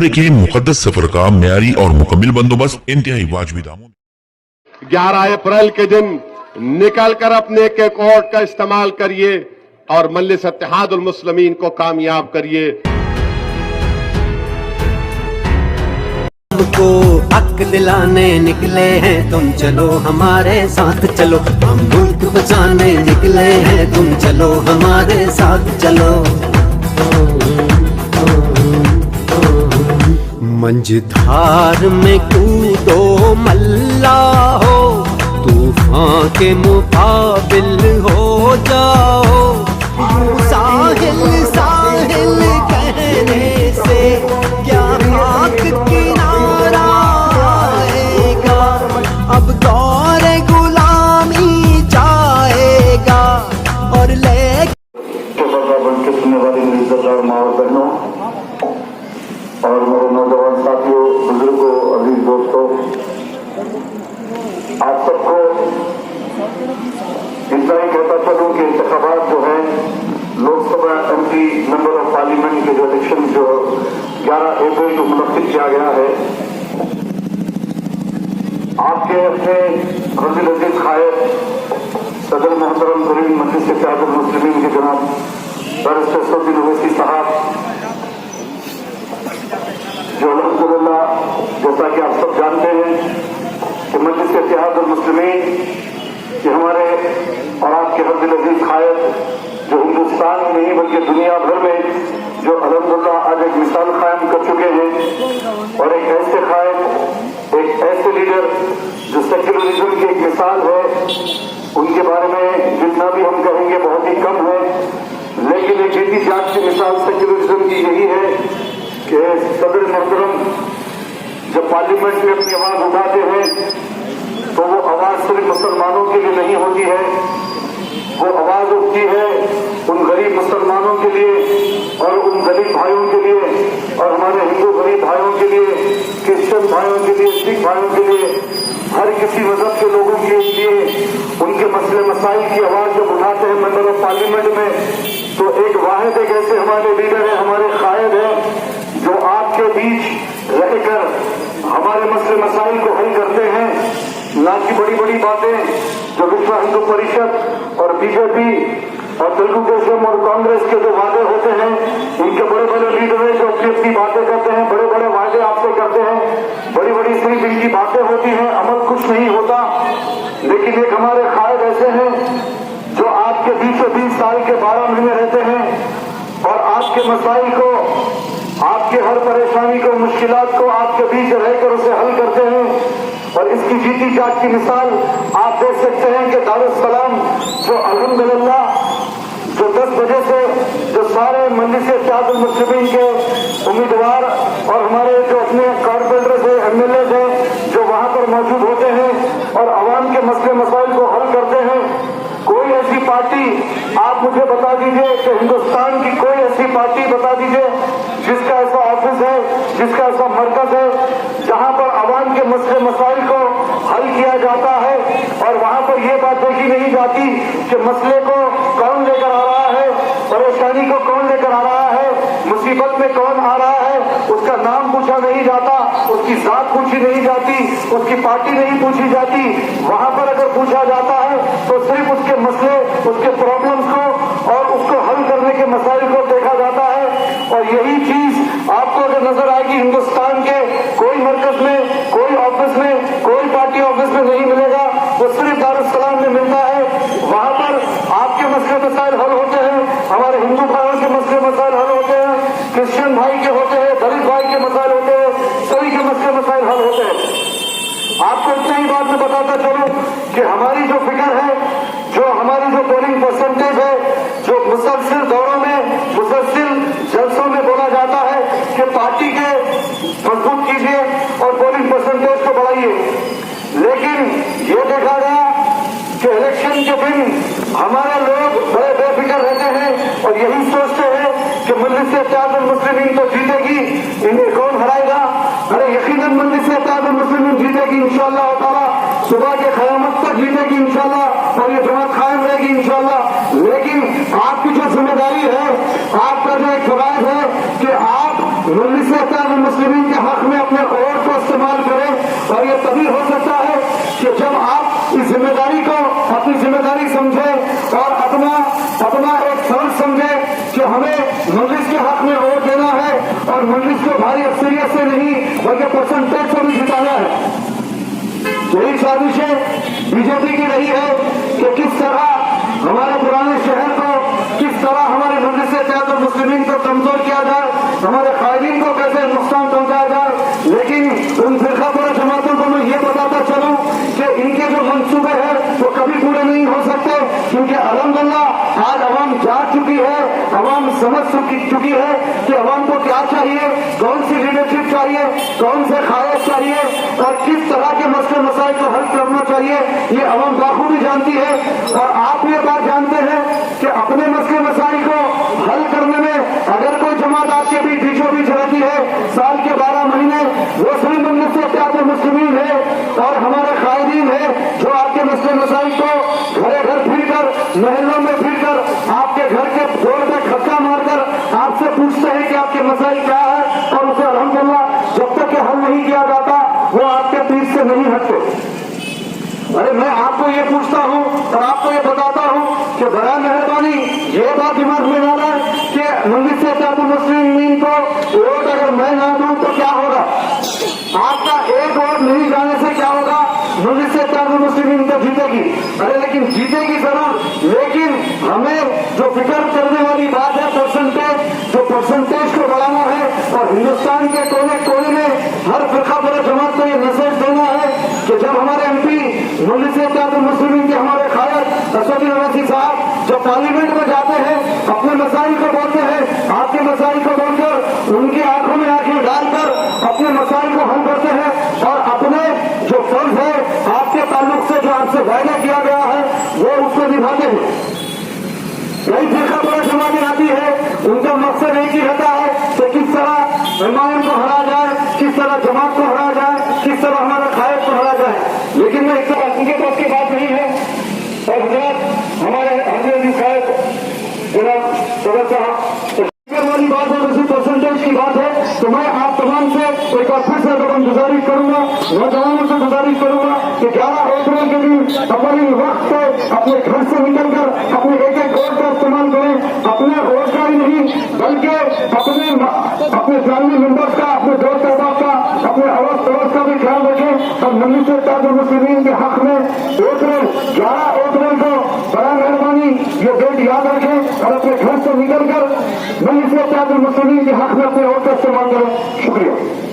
उम्र के मुकद्दस सफर का म्यारी और मुकम्मल बंदोबस्त इंतहाई वाजिबी दामों 11 अप्रैल के दिन निकल कर अपने एक एक वोट का इस्तेमाल करिए और मजलिस इत्तेहादुल मुस्लिमीन को कामयाब करिए। हमको हक दिलाने निकले हैं, तुम चलो हमारे साथ चलो, हम मुल्क बचाने निकले हैं, तुम चलो हमारे साथ चलो। मंझधार में कूदो मल्ला हो, तूफान के मुकाबिल हो जाओ। साहिल साहिल कहने से क्या हाथ किनारा आएगा, अब दौर गुलामी जाएगा और ले बन के सुनने वाली मेरी इज्जतदार माँ और बहनों और मेरे नौजवान साथियों, बुजुर्गों, अजीज दोस्तों, आप सबको इतना ही कहता चलूं कि इंतखाबात जो है Lok Sabha MP member of parliament के जो इलेक्शन जो 11 अप्रैल को मुनक्किद किया गया है, आपके अपने रज़ी अज़ीज़ खायर सदर मोहतरम तरीन मजलिस इत्तेहादुल मुस्लिमीन के जनाब बैरिस्टर सौदीन ओवैसी साहब, जो अल्हम्दुलिल्लाह जैसा कि आप सब जानते हैं कि मजलिस इत्तेहादुल मुस्लिमीन कि हमारे और आपके रज़ी अज़ीज़ खायर जो हिंदुस्तान में नहीं बल्कि दुनिया भर में जो अल्हम्दुलिल्लाह आज एक मिसाल कायम कर चुके हैं और एक ऐसे खायर, एक ऐसे लीडर जो सेक्युलरिज्म की एक मिसाल है, उनके बारे में जितना भी हम कहेंगे बहुत ही कम है। लेकिन एक जीती जागती मिसाल सेक्युलरिज्म की यही है कि सदर मोहतरम जब पार्लियामेंट में अपनी आवाज उठाते हैं तो वो आवाज सिर्फ मुसलमानों के लिए नहीं होती है, वो आवाज उठती है उन गरीब मुसलमानों के लिए और उन गरीब भाइयों के लिए और हमारे हिंदू गरीब भाइयों के लिए, क्रिश्चियन भाइयों के लिए, सिख भाइयों के लिए, हर किसी मजहब के लोगों के लिए उनके मसले मसाइल की आवाज जब उठाते हैं मेंबर ऑफ पार्लियामेंट में, तो एक वाहिद एक ऐसे हमारे लीडर हैं, हमारे कायद हैं जो आपके बीच रहकर हमारे मसले मसाइल को हल करते हैं, ना कि बड़ी बड़ी बातें जो विश्व हिंदू परिषद और बीजेपी और तेलुगु देशम और कांग्रेस के जो वादे होते हैं, इनके बड़े बड़े लीडर हैं जो अपनी अपनी बातें करते हैं, बड़े बड़े वादे आपसे करते हैं, बड़ी बड़ी सिर्फ इनकी बातें होती हैं, अमल कुछ नहीं होता। लेकिन एक हमारे कायद ऐसे हैं जो आपके बीचों 20 साल के 12 महीने रहते हैं और आपके मसाइल को, आपके हर परेशानी को, मुश्किलात को आपके बीच रहकर उसे हल करते हैं। और इसकी जीती जागती मिसाल आप देख सकते हैं कि दारुस्सलाम जो अल्हम्दुलिल्लाह जो 10 बजे से जो सारे मजलिस इत्तेहादुल मुस्लिमीन के उम्मीदवार और हमारे जो अपने कॉर्पोरेटर्स हैं, MLA हैं, जो वहां पर मौजूद होते हैं और आवाम के मसले मसाइल को हल करते हैं। कोई ऐसी पार्टी आप मुझे बता दीजिए कि हिंदुस्तान की कोई ऐसी पार्टी बता दीजिए जिसका ऐसा ऑफिस है, जिसका ऐसा मरकज है जहां पर आवाम के मसले मसाइल को हल किया जाता है और वहां पर यह बात देखी नहीं जाती कि मसले को कौन लेकर आ रहा है, परेशानी को कौन लेकर आ रहा है, मुसीबत में कौन आ रहा है, उसका नाम पूछा नहीं जाता, उसकी जात पूछी नहीं जाती, उसकी पार्टी नहीं पूछी जाती। वहां पर अगर पूछा जाता है तो सिर्फ उसके मसले, उसके प्रॉब्लम्स को और उसको हल करने के मसाइल को देखा जाता है। और यही चीज आपको अगर नजर आएगी हिंदुस्तान के कोई मरकज में, कोई ऑफिस में, कोई पार्टी ऑफिस में नहीं मिलेगा, वो सिर्फ दारुस्सलाम में मिलता है। वहां पर आपके मसले मसाइल हल होते हैं, हमारे हिंदू भाइयों के मसले मसाइल हल होते हैं, क्रिश्चियन भाई के होते हैं, दलित भाई के मसाइल होते हैं, सभी के मसले मसाइल हल होते हैं। आपको इतना ही बात में बताता चलूं कि हमारी जो फिगर है, जो हमारी जो पोलिंग परसेंटेज है, जो मुसलसिल दौरों में, मुसलसिल जलसों में बोला जाता है कि पार्टी के मजबूत कीजिए और पोलिंग परसेंटेज को बढ़ाइए, लेकिन ये देखा गया कि इलेक्शन के दिन हमारे लोग बड़े बेफिक्र रहते हैं और यही सोचते हैं कि मजलिस इत्तेहादुल मुस्लिमीन तो जीतेगी, इन्हें कौन हराएगा। अरे यकीनन मजलिस इत्तेहादुल मुस्लिमीन जीतेगी इंशाअल्लाह ताला, सुबह के क़यामत तक जीतेगी इंशाअल्लाह और ये जमात कायम रहेगी इंशाअल्लाह। लेकिन आपकी जो जिम्मेदारी है, आपका जो एक फर्ज है कि आप मजलिस इत्तेहादुल मुस्लिमीन ہمیں مجلس کے حق میں ووٹ دینا ہے اور مجلس کو بھاری اکثریت سے نہیں بلکہ پرسنٹیج سے بھی جتانا ہے. یہی سازشیں بی جے پی کی رہی ہے کہ کس طرح ہمارے پرانے شہر کو، کس طرح ہمارے مجلس اتحاد المسلمین کو کمزور کیا جائے، ہمارے قائدین کو کیسے نقصان پہنچایا جائے. لیکن ان فرقہ پرست جماعتوں کو میں یہ بتاتا چلوں کہ ان کے جو منصوبے ہیں وہ کبھی پورے نہیں ہو سکتے، کیونکہ الحمدللہ آج عوام جاگ چکی ہے، عوام سمجھ چکی ہے کہ عوام کو کیا چاہیے، کون سی لیڈرشپ چاہیے، کون سے خواہش چاہیے اور کس طرح کے مسئلے مسائل کو حل کرنا چاہیے. یہ عوام بخوبی جانتی ہے. اور آپ یہ بات جانتے ہیں کہ اپنے مسئلے مسائل کو حل کرنے میں اگر کوئی جماعت آپ کے بیچ بیچوں بیچ رہتی ہے، سال کے 12 مہینے وہ صرف مجلس اتحاد المسلمین ہے اور ہمارے قائدین ہیں جو آپ کے مسئلے مسائل کو گھرے گھر پھر کر، محلوں میں پھر کر، آپ کے گھر کے ڈور پہ کھٹکا مار کر آپ سے پوچھتے ہیں کہ آپ کے مسائل کیا ہے اور اسے الحمدللہ جب تک کہ حل نہیں کیا جاتا وہ آپ کے پیچھے سے نہیں ہٹتے. ارے میں آپ کو یہ پوچھتا ہوں اور آپ کو یہ بتاتا ہوں کہ برائے مہربانی یہ بات دماغ میں ڈالا کہ مجلس اتحاد المسلمین کو ووٹ اگر میں نہ دوں تو کیا ہوگا، آپ کا ایک ووٹ نہیں جانے سے کیا ہوگا، مجلس اتحاد المسلمین تو جیتے گی. ارے لیکن جیتے گی ضرور، لیکن ہمیں جو فکر کرنے والی بات ہے پرسنٹیج، جو پرسنٹیج کو بڑھانا ہے اور ہندوستان کے کونے کونے میں ہر فرقہ پرست جماعت کو یہ میسج دینا ہے کہ جب ہمارے ایم پی مجلس اتحاد المسلمین کے ہمارے قائد اسدالدین اویسی صاحب جب پارلیمنٹ میں جاتے ہیں اپنے مسائل کو بولتے ہیں، آپ کے مسائل کو بول کر ان کی آنکھوں میں آنکھیں ڈال کر اپنے مسائل کو حل کرتے ہیں اور اپنے جو فرض ہے آپ کے تعلق سے جو آپ سے وعدہ کیا گیا ہے وہ اس کو نبھاتے ہیں. یہی فرقہ پرست جماعتیں آتی ہے، ان کا مقصد ایک ہی رہتا ہے کہ کس طرح امام کو ہرا جائے، کس طرح جماعت کو ہرا جائے، کس طرح ہمارے قائد کو ہرا جائے. لیکن میں اس طرح ان کے پاس کی بات نہیں ہے. اور حضرات ہمارے حضرت قائد جناب صدر صاحب والی بات ہے، اسی پرسنٹیج کی بات ہے، تو میں آپ تمام سے ایک بار پھر سے گزارش کروں گا، نوجوانوں سے گزارش کروں گا کہ 11 اپریل کے دن اولین وقت پہ اپنے گھر سے نکل کر اپنے ایک ایک ووٹ کا استعمال کریں. اپنے ووٹ کا ہی نہیں بلکہ اپنے فیملی ممبرس کا، اپنے دوست احباب کا، اپنے اڑوس پڑوس کا بھی خیال رکھیں اور مجلس اتحاد المسلمین کے حق میں 11 اپریل کو برائے مہربانی یہ ڈیٹ یاد رکھیں اور اپنے گھر سے نکل کر مجلس اتحاد المسلمین کے حق میں اپنے ووٹ کا استعمال کریں. شکریہ.